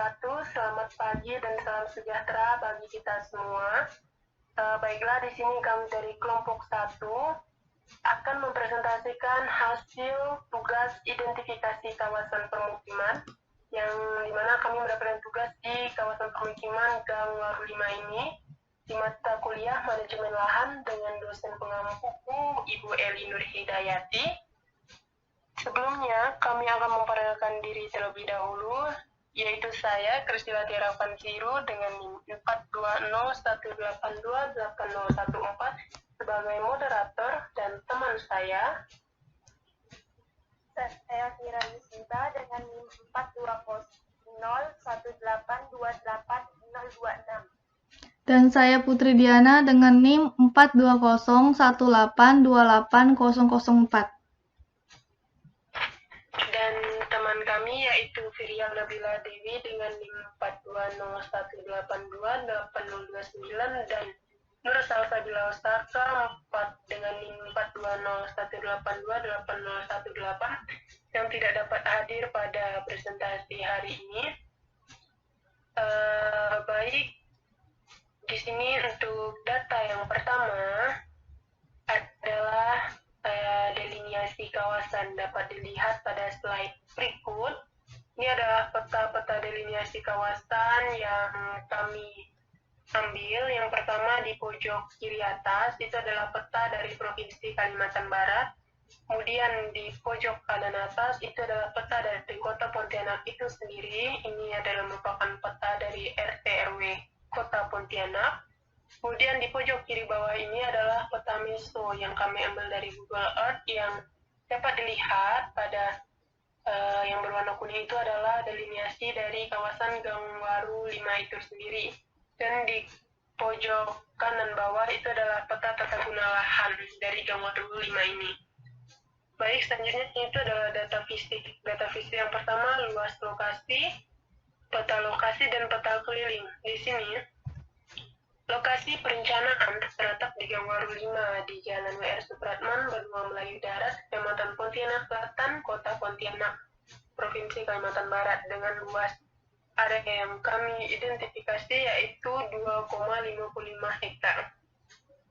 wabarakatuh. Selamat pagi dan salam sejahtera bagi kita semua. Baiklah, di sini kami dari kelompok 1 akan mempresentasikan hasil tugas identifikasi kawasan permukiman yang dimana kami mendapatkan tugas di kawasan permukiman Gang Waru 5 ini di mata kuliah manajemen lahan dengan dosen pengampu Ibu Eli Nur Hidayati. Sebelumnya, kami akan memperkenalkan diri terlebih dahulu, yaitu saya, Kristiwati Ravansiru, dengan NIM 42018280014 sebagai moderator, dan teman saya, Kira Yusinta dengan NIM 42018280026. Dan saya Putri Diana dengan NIM 42018280004. dan teman kami yaitu Firia Nabila Dewi dengan NIM 42018280029 dan Nur Salsabila Osaka dengan NIM 42018280018 yang tidak dapat hadir pada presentasi hari ini. Baik, di sini untuk data yang pertama adalah deliniasi kawasan, dapat dilihat pada slide berikut. Ini adalah peta-peta deliniasi kawasan yang kami ambil. Yang pertama di pojok kiri atas itu adalah peta dari Provinsi Kalimantan Barat. Kemudian di pojok kanan atas itu adalah peta dari Kota Pontianak itu sendiri. Ini adalah merupakan peta dari RT RW Kota Pontianak. Kemudian di pojok kiri bawah ini adalah peta meso yang kami ambil dari Google Earth yang dapat dilihat pada yang berwarna kuning itu adalah deliniasi dari kawasan Gang Waru 5 itu sendiri. Dan di pojok kanan bawah itu adalah peta tata guna lahan dari Gang Waru 5 ini. Baik, selanjutnya itu adalah data fisik. Data fisik yang pertama luas lokasi, peta lokasi, dan peta keliling. Di sini lokasi perencanaan terletak di Gang Waru 5 di Jalan WR Supratman, Benua Melayu Darat, Kecamatan Pontianak Selatan, Kota Pontianak, Provinsi Kalimantan Barat dengan luas area yang kami identifikasi yaitu 2,55 hektar.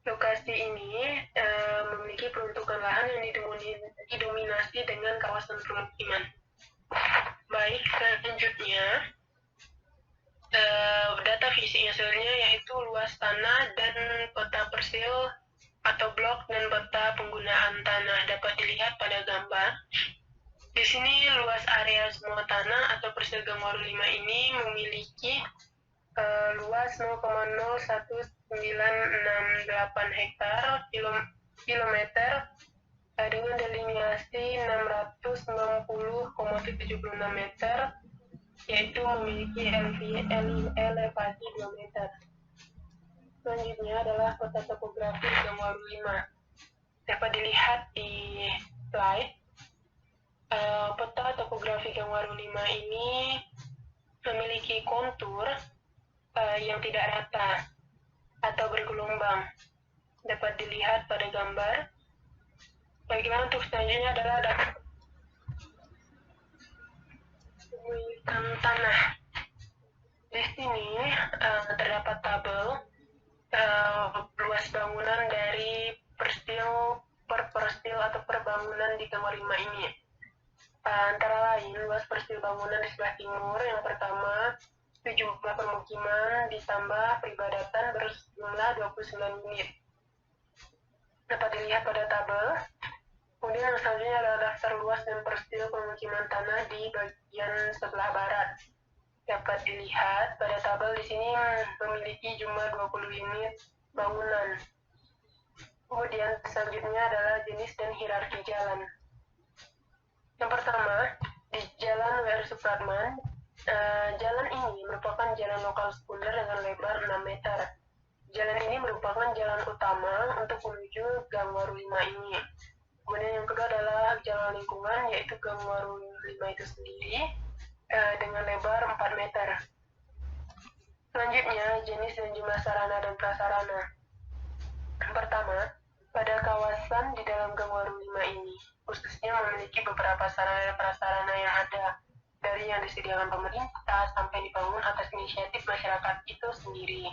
Lokasi ini memiliki peruntukan lahan yang didominasi dengan kawasan permukiman. Baik, selanjutnya data fisiknya sebenarnya yaitu luas tanah dan peta persil atau blok dan peta penggunaan tanah dapat dilihat pada gambar. Di sini luas area semua tanah atau persil Gang Waru 5 ini memiliki luas 0,01968 hektar kilometer dengan deliniasi 690,76 meter, yaitu memiliki elevasi 2 meter. Selanjutnya adalah peta topografi Gang Waru 5. Dapat dilihat di slide. Peta topografi Gang Waru 5 ini memiliki kontur yang tidak rata atau bergelombang. Dapat dilihat pada gambar. Baiklah, untuk selanjutnya adalah data pemilikan tanah. Di sini terdapat tabel luas bangunan dari persil atau perbangunan di Gang Waru 5 ini. Antara lain luas persil bangunan di sebelah timur yang pertama jumlah permukiman ditambah peribadatan berjumlah 29 unit. Dapat dilihat pada tabel. Kemudian yang selanjutnya adalah daftar luas dan persil permukiman tanah di bagian sebelah barat. Dapat dilihat pada tabel di sini memiliki jumlah 20 unit bangunan. Kemudian selanjutnya adalah jenis dan hierarki jalan. Yang pertama, di Jalan WR Supratman, jalan ini merupakan jalan lokal sekunder dengan lebar 6 meter. Jalan ini merupakan jalan utama untuk menuju Gang Waru 5 ini. Kemudian yang kedua adalah jalan lingkungan, yaitu Gang Waru 5 itu sendiri dengan lebar 4 meter. Selanjutnya, jenis dan jumlah sarana dan prasarana. Pertama, pada kawasan di dalam Gang Waru 5 ini, khususnya memiliki beberapa sarana dan prasarana yang ada dari yang disediakan pemerintah sampai dibangun atas inisiatif masyarakat itu sendiri,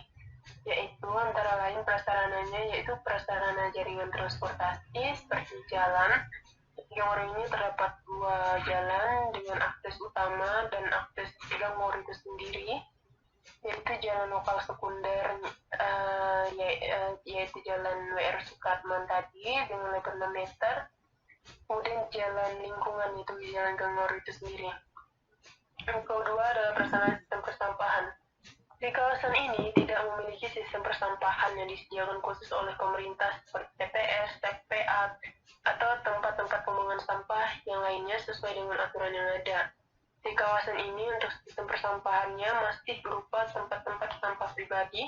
yaitu antara lain prasarananya yaitu prasarana jaringan transportasi seperti jalan. Di Gangor ini terdapat 2 jalan dengan akses utama dan akses Gangor itu sendiri, yaitu jalan lokal sekunder yaitu jalan WR Sukarman tadi dengan lebar 6 meter, kemudian jalan lingkungan itu jalan Gangor itu sendiri. Yang kedua adalah prasarana sistem persampahan. Di kawasan ini tidak memiliki sistem persampahan yang disediakan khusus oleh pemerintah seperti TPS, TPA, atau tempat-tempat pembuangan sampah yang lainnya sesuai dengan aturan yang ada. Di kawasan ini untuk sistem persampahannya masih berupa tempat-tempat sampah pribadi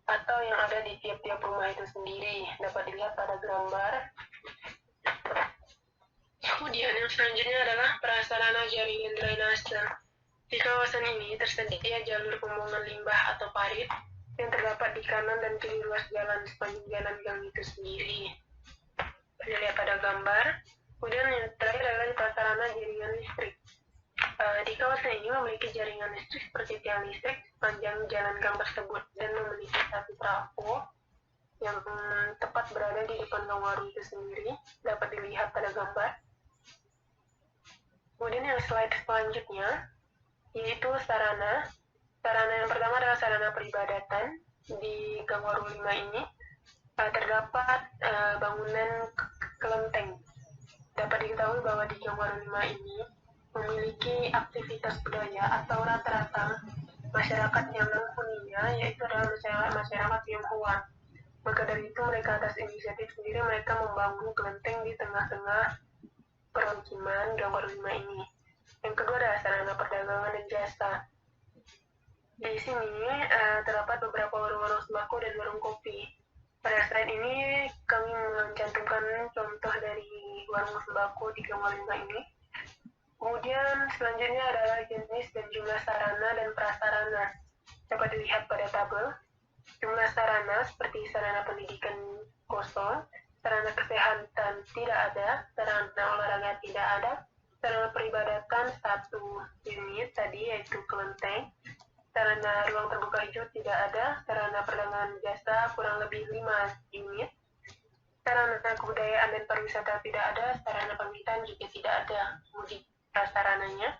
atau yang ada di tiap-tiap rumah itu sendiri. Dapat dilihat pada gambar. Kemudian yang selanjutnya adalah prasarana jaringan drainase. Di kawasan ini tersedia jalur pembuangan limbah atau parit yang terdapat di kanan dan kiri ruas jalan sepanjang jalan gang itu sendiri. Dilihat pada gambar. Kemudian yang terakhir adalah prasarana jaringan listrik. Di kawasan ini memiliki jaringan listrik seperti tiang listrik sepanjang jalan gang tersebut dan memiliki satu trafo yang tepat berada di depan gang warung itu sendiri. Dapat dilihat pada gambar. Kemudian yang slide selanjutnya yaitu sarana. Sarana yang pertama adalah sarana peribadatan. Di Gang Warung 5 ini terdapat bangunan kelenteng. Dapat diketahui bahwa di Gang Warung 5 ini memiliki aktivitas budaya atau rata-rata masyarakat yang menghuninya yaitu adalah masyarakat Tionghoa. Maka dari itu mereka atas inisiatif sendiri mereka membangun kelenteng di tengah-tengah permukiman Gang Warung 5 ini. Yang kedua adalah sarana perdagangan dan jasa. Di sini terdapat beberapa warung-warung sembako dan warung kopi. Pada slide ini kami mencantumkan contoh dari warung sembako di Gang Warung 5 ini. Kemudian selanjutnya adalah jenis dan jumlah sarana dan prasarana. Dapat dilihat pada tabel. Jumlah sarana seperti sarana pendidikan kosong, sarana kesehatan tidak ada, sarana olahraga tidak ada, sarana peribadatan 1 unit tadi yaitu kelenteng, sarana ruang terbuka hijau tidak ada, sarana perdagangan jasa kurang lebih 5 unit, sarana kebudayaan dan pariwisata tidak ada, sarana pemerintahan juga tidak ada. Kemudian prasarananya,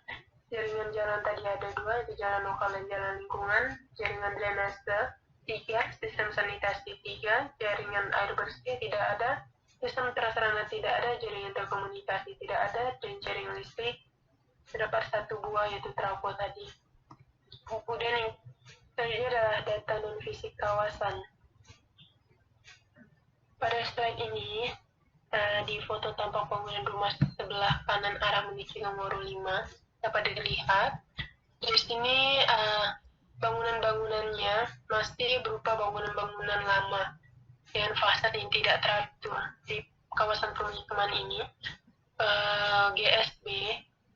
jaringan jalan tadi ada 2 yaitu jalan lokal dan jalan lingkungan, jaringan drainase 3, sistem sanitasi 3, jaringan air bersih tidak ada, sistem prasarana tidak ada, jaringan telekomunikasi tidak ada, dan jaringan listrik terdapat 1 buah yaitu trafo tadi. Kemudian yang selanjutnya adalah data non fisik kawasan. Pada slide ini di foto tampak bangunan rumah sebelah kanan arah menuju Gang Warung 5 dapat dilihat. Di sini bangunan-bangunannya masih berupa bangunan-bangunan lama dengan fasad yang tidak teratur. Di kawasan pemukiman ini GSB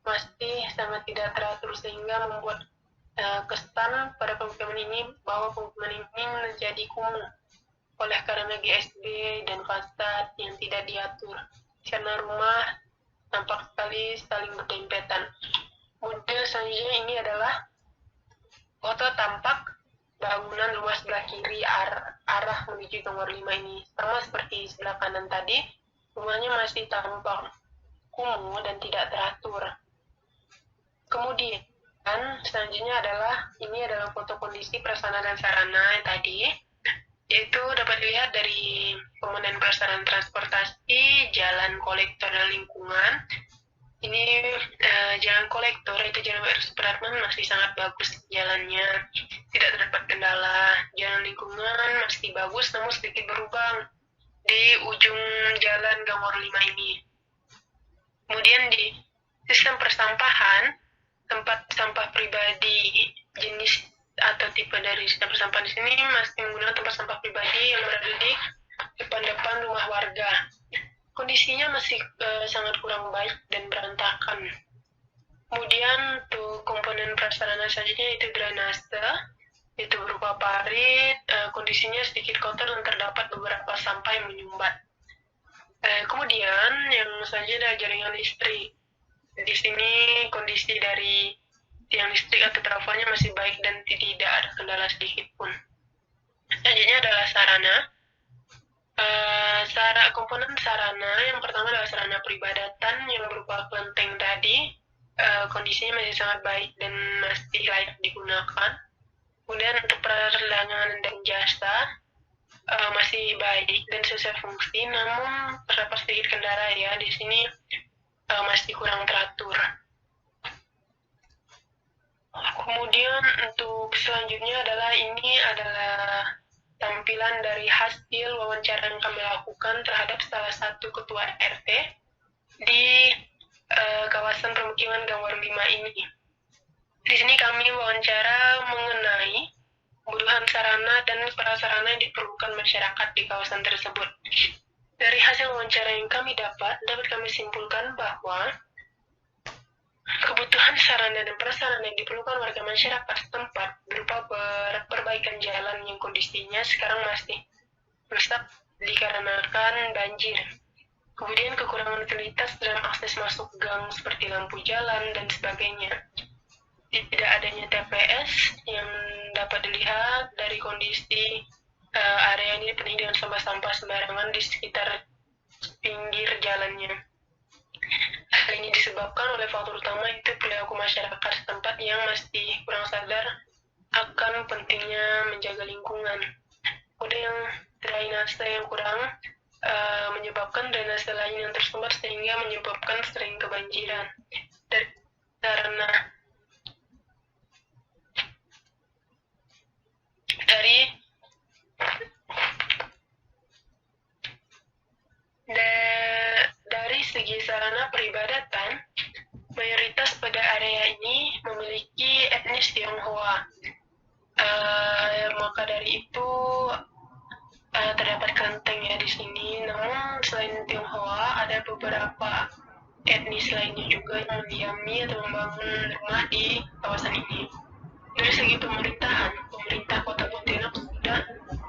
masih sangat tidak teratur sehingga membuat kesan pada pemukiman ini bahwa pemukiman ini menjadi kumuh oleh karena GSB dan fasad yang tidak diatur karena rumah nampak sekali saling berdempetan. Model selanjutnya ini adalah foto tampak bangunan rumah sebelah kiri arah menuju Gang Warung 5 ini. Sama seperti sebelah kanan tadi, rumahnya masih tampak kumuh dan tidak teratur. Kemudian selanjutnya ini adalah foto kondisi prasarana dan sarana yang tadi, yaitu dapat dilihat dari komponen prasarana transportasi, jalan kolektor dan lingkungan. Ini jalan kolektor itu jalan WR Supratman masih sangat bagus jalannya, tidak terdapat kendala. Jalan lingkungan masih bagus namun sedikit berlubang di ujung jalan Gang Warung 5 ini. Kemudian di sistem persampahan, tempat sampah pribadi jenis atau tipe dari sistem persampahan di sini masih menggunakan tempat sampah pribadi yang berada di depan rumah warga. Kondisinya masih sangat kurang baik dan berantakan. Kemudian untuk komponen prasarana selanjutnya itu drainase, itu berupa parit, kondisinya sedikit kotor dan terdapat beberapa sampah yang menyumbat. Kemudian yang selanjutnya adalah jaringan listrik. Di sini kondisi dari tiang listrik atau trafonya masih baik dan tidak ada kendala sedikit pun. Selanjutnya adalah sarana. Komponen sarana yang pertama adalah sarana peribadatan yang berupa kelenteng tadi. Kondisinya masih sangat baik dan masih layak digunakan. Kemudian untuk perdagangan dan jasa masih baik dan sesuai fungsi, namun terdapat sedikit kendala ya di sini masih kurang teratur. Kemudian untuk selanjutnya adalah tampilan dari hasil wawancara yang kami lakukan terhadap salah satu ketua RT di kawasan permukiman Gangwar 5 ini. Di sini kami wawancara mengenai kebutuhan sarana dan prasarana yang diperlukan masyarakat di kawasan tersebut. Dari hasil wawancara yang kami dapat kami simpulkan bahwa kebutuhan sarana dan prasarana yang diperlukan warga masyarakat setempat berupa perbaikan jalan yang kondisinya sekarang masih rusak dikarenakan banjir. Kemudian kekurangan fasilitas dalam akses masuk gang seperti lampu jalan dan sebagainya. Tidak adanya TPS yang dapat dilihat dari kondisi area ini penuh dengan sampah-sampah sembarangan di sekitar pinggir jalannya. Hal ini disebabkan oleh faktor utama itu perilaku masyarakat setempat yang masih kurang sadar akan pentingnya menjaga lingkungan. Kemudian drainase yang kurang menyebabkan drainase lain yang tersumbat sehingga menyebabkan sering kebanjiran. Dari segi sarana peribadatan, mayoritas pada area ini memiliki etnis Tionghoa. Maka dari itu terdapat kelenteng ya di sini. Namun selain Tionghoa, ada beberapa etnis lainnya juga yang mendiami atau membangun rumah di kawasan ini. Dari segi pemerintahan, pemerintah Kota Pontianak sudah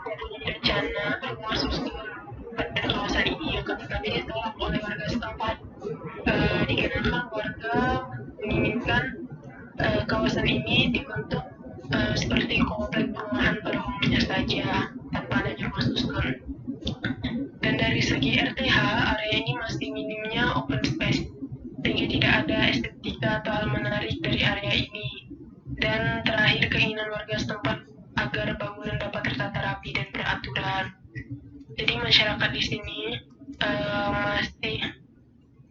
mempunyai rencana rumah susun pada kawasan ini yang kami ditolak oleh warga setempat. Dikarenakan warga menginginkan kawasan ini dibentuk seperti komplek perumahan pada umumnya saja tanpa adanya rumah susun. Dan dari segi RTH, area ini masih minimnya open space sehingga tidak ada estetika atau hal menarik dari area ini. Dan terakhir, keinginan warga setempat agar bangunan dapat tertata rapi dan beraturan. Jadi masyarakat di sini masih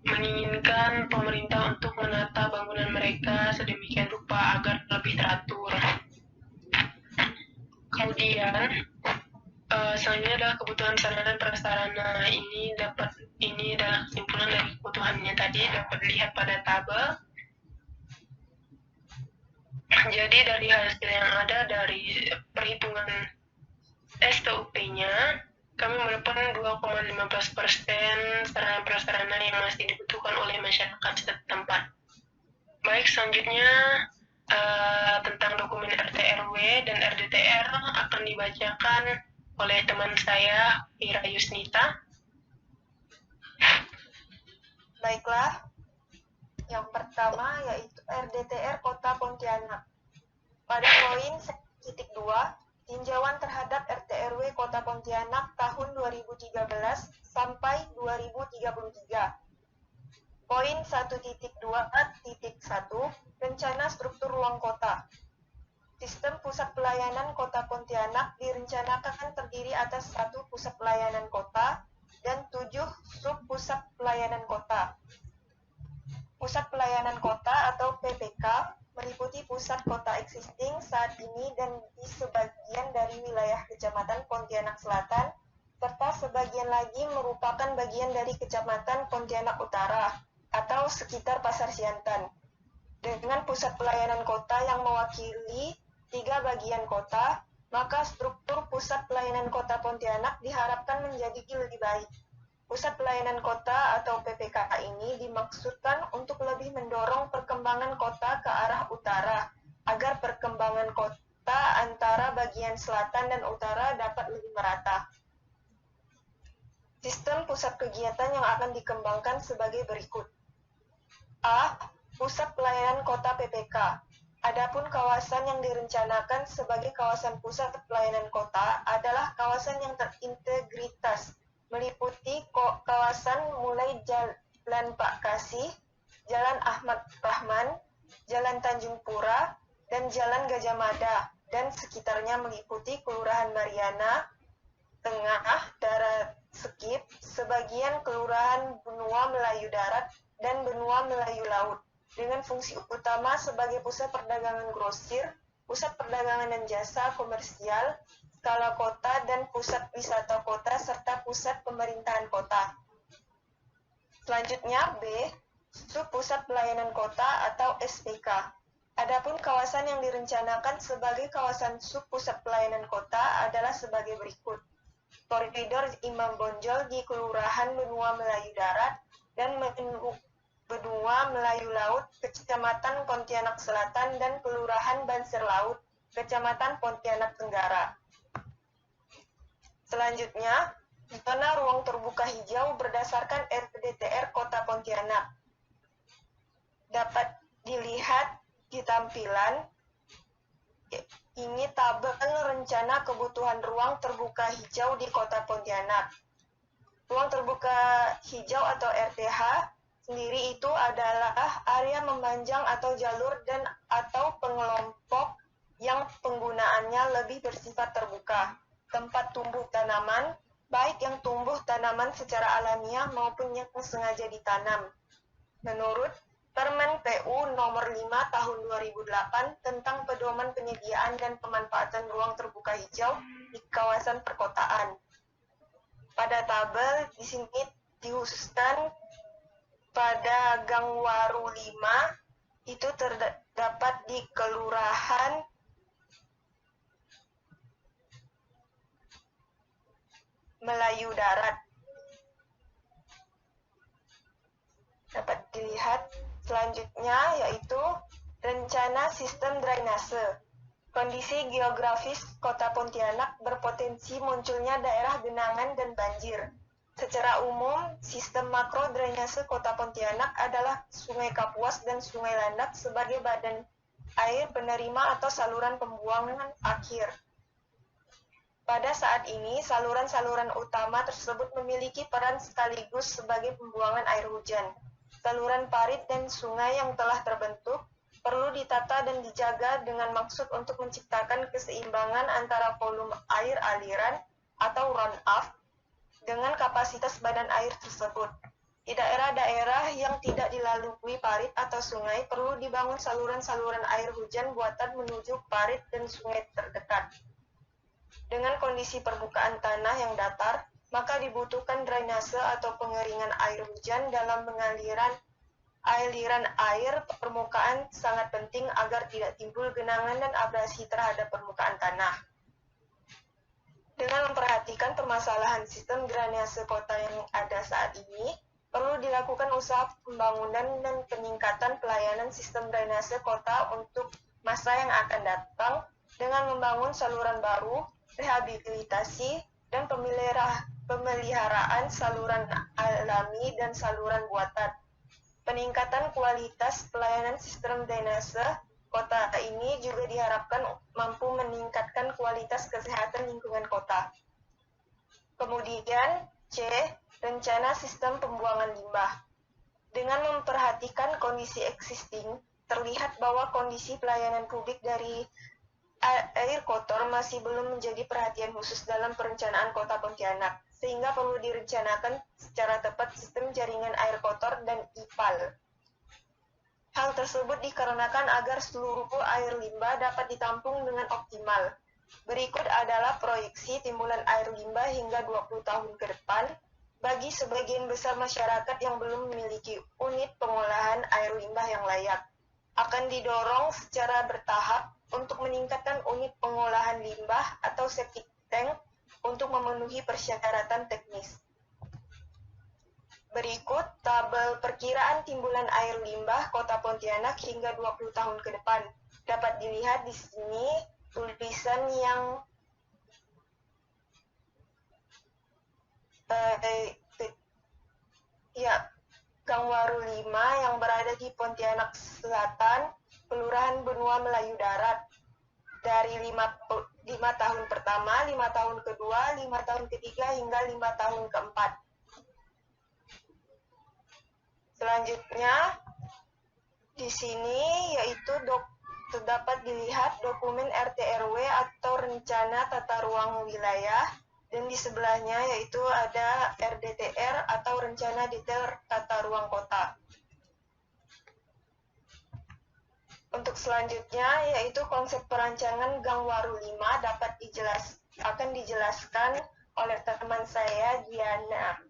menginginkan pemerintah untuk menata bangunan mereka sedemikian rupa agar lebih teratur. Kemudian selanjutnya adalah kebutuhan sarana dan prasarana. Ini adalah kesimpulan dari kebutuhannya tadi dapat dilihat pada tabel. Jadi dari hasil yang ada dari perhitungan STUP-nya, kami menemukan 2,15% sarana prasarana yang masih dibutuhkan oleh masyarakat setempat. Baik, selanjutnya tentang dokumen RT/RW dan RDTR akan dibacakan oleh teman saya, Ira Yusnita. Baiklah, yang pertama yaitu RDTR Kota Pontianak. Pada poin 1.2, tinjauan terhadap RT/RW Kota Pontianak tahun 2013 sampai 2033. Poin 1.2.1, rencana struktur ruang kota. Sistem pusat pelayanan Kota Pontianak direncanakan terdiri atas 1 pusat pelayanan kota dan 7 sub pusat pelayanan kota. Pusat pelayanan kota atau PPK meliputi pusat kota existing saat ini dan di sebagian dari wilayah Kecamatan Pontianak Selatan, serta sebagian lagi merupakan bagian dari Kecamatan Pontianak Utara atau sekitar Pasar Siantan. Dengan pusat pelayanan kota yang mewakili 3 bagian kota, maka struktur pusat pelayanan Kota Pontianak diharapkan menjadi lebih baik. Pusat pelayanan kota atau PPK ini dimaksudkan untuk lebih mendorong perkembangan kota ke arah utara, agar perkembangan kota antara bagian selatan dan utara dapat lebih merata. Sistem pusat kegiatan yang akan dikembangkan sebagai berikut. A. Pusat pelayanan kota PPK. Adapun kawasan yang direncanakan sebagai kawasan pusat pelayanan kota adalah kawasan yang terintegritas, meliputi kawasan mulai Jalan Pak Kasih, Jalan Ahmad Rahman, Jalan Tanjung Pura, dan Jalan Gajah Mada, dan sekitarnya meliputi Kelurahan Mariana, Tengah, Darat Sekip, sebagian Kelurahan Benua Melayu Darat, dan Benua Melayu Laut, dengan fungsi utama sebagai pusat perdagangan grosir, pusat perdagangan dan jasa komersial, skala kota, dan pusat wisata kota, serta pusat pemerintahan kota. Selanjutnya B. Subpusat pelayanan kota atau SPK. Adapun kawasan yang direncanakan sebagai kawasan subpusat pelayanan kota adalah sebagai berikut. Koridor Imam Bonjol di Kelurahan Benua Melayu Darat dan Benua Melayu Laut, Kecamatan Pontianak Selatan, dan Kelurahan Banser Laut, Kecamatan Pontianak Tenggara. Selanjutnya, zona ruang terbuka hijau berdasarkan RDTR Kota Pontianak. Dapat dilihat di tampilan, ini tabel rencana kebutuhan ruang terbuka hijau di Kota Pontianak. Ruang terbuka hijau atau RTH sendiri itu adalah area memanjang atau jalur dan atau pengelompok yang penggunaannya lebih bersifat terbuka. Tempat tumbuh tanaman, baik yang tumbuh tanaman secara alamiah maupun yang sengaja ditanam. Menurut Permen PU nomor 5 tahun 2008 tentang pedoman penyediaan dan pemanfaatan ruang terbuka hijau di kawasan perkotaan. Pada tabel di sini dikhususkan pada Gang Waru 5 itu terdapat di Kelurahan Melayu Darat. Dapat dilihat selanjutnya yaitu rencana sistem drainase. Kondisi geografis Kota Pontianak berpotensi munculnya daerah genangan dan banjir. Secara umum, sistem makro drainase Kota Pontianak adalah Sungai Kapuas dan Sungai Landak sebagai badan air penerima atau saluran pembuangan akhir. Pada saat ini, saluran-saluran utama tersebut memiliki peran sekaligus sebagai pembuangan air hujan. Saluran parit dan sungai yang telah terbentuk perlu ditata dan dijaga dengan maksud untuk menciptakan keseimbangan antara volume air aliran atau runoff dengan kapasitas badan air tersebut. Di daerah-daerah yang tidak dilalui parit atau sungai, perlu dibangun saluran-saluran air hujan buatan menuju parit dan sungai terdekat. Dengan kondisi permukaan tanah yang datar, maka dibutuhkan drainase atau pengeringan air hujan dalam aliran air permukaan sangat penting agar tidak timbul genangan dan abrasi terhadap permukaan tanah. Dengan memperhatikan permasalahan sistem drainase kota yang ada saat ini, perlu dilakukan usaha pembangunan dan peningkatan pelayanan sistem drainase kota untuk masa yang akan datang dengan membangun saluran baru, rehabilitasi, dan pemeliharaan saluran alami dan saluran buatan. Peningkatan kualitas pelayanan sistem drainase kota ini juga diharapkan mampu meningkatkan kualitas kesehatan lingkungan kota. Kemudian C. Rencana sistem pembuangan limbah. Dengan memperhatikan kondisi existing, terlihat bahwa kondisi pelayanan publik dari air kotor masih belum menjadi perhatian khusus dalam perencanaan Kota Pontianak, sehingga perlu direncanakan secara tepat sistem jaringan air kotor dan IPAL. Hal tersebut dikarenakan agar seluruh air limbah dapat ditampung dengan optimal. Berikut adalah proyeksi timbulan air limbah hingga 20 tahun ke depan bagi sebagian besar masyarakat yang belum memiliki unit pengolahan air limbah yang layak. Akan didorong secara bertahap untuk meningkatkan unit pengolahan limbah atau septic tank untuk memenuhi persyaratan teknis. Berikut tabel perkiraan timbulan air limbah Kota Pontianak hingga 20 tahun ke depan. Dapat dilihat di sini tulisan yang Gangwaru 5 yang berada di Pontianak Selatan, Kelurahan Benua Melayu Darat. Dari 5 tahun pertama, 5 tahun kedua, 5 tahun ketiga, hingga 5 tahun keempat. Selanjutnya, di sini yaitu dapat dilihat dokumen RT/RW atau rencana tata ruang wilayah, dan di sebelahnya yaitu ada RDTR atau rencana detail tata ruang kota. Untuk selanjutnya yaitu konsep perancangan Gangwaru 5 akan dijelaskan oleh teman saya Diana.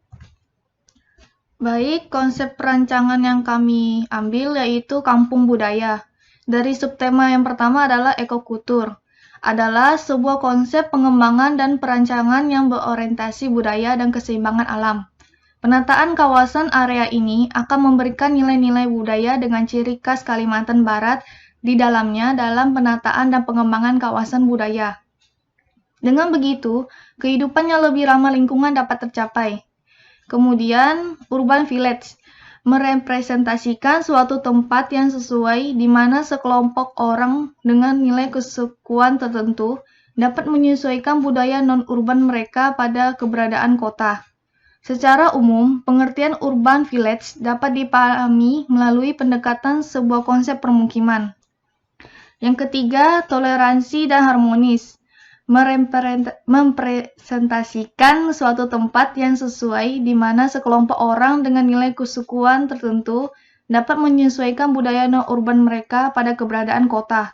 Baik, konsep perancangan yang kami ambil yaitu kampung budaya. Dari subtema yang pertama adalah ekokultur. Adalah sebuah konsep pengembangan dan perancangan yang berorientasi budaya dan keseimbangan alam. Penataan kawasan area ini akan memberikan nilai-nilai budaya dengan ciri khas Kalimantan Barat di dalamnya dalam penataan dan pengembangan kawasan budaya. Dengan begitu, kehidupan yang lebih ramah lingkungan dapat tercapai. Kemudian, urban village merepresentasikan suatu tempat yang sesuai di mana sekelompok orang dengan nilai kesukuan tertentu dapat menyesuaikan budaya non-urban mereka pada keberadaan kota. Secara umum, pengertian urban village dapat dipahami melalui pendekatan sebuah konsep permukiman. Yang ketiga, toleransi dan harmonis mempresentasikan suatu tempat yang sesuai di mana sekelompok orang dengan nilai kesukuan tertentu dapat menyesuaikan budaya non-urban mereka pada keberadaan kota.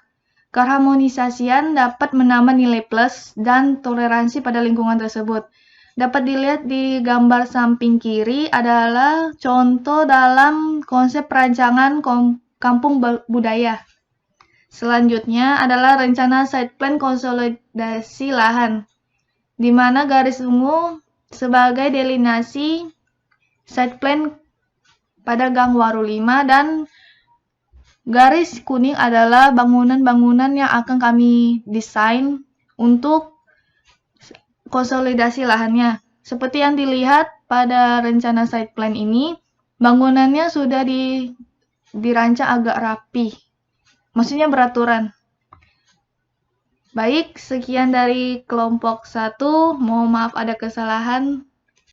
Keharmonisasian dapat menambah nilai plus dan toleransi pada lingkungan tersebut. Dapat dilihat di gambar samping kiri adalah contoh dalam konsep perancangan kampung budaya. Selanjutnya adalah rencana site plan konsolidasi lahan, di mana garis ungu sebagai delineasi site plan pada Gangwaru 5 dan garis kuning adalah bangunan-bangunan yang akan kami desain untuk konsolidasi lahannya. Seperti yang dilihat pada rencana site plan ini, bangunannya sudah dirancang agak rapi. Maksudnya beraturan. Baik, sekian dari kelompok 1. Mohon maaf ada kesalahan.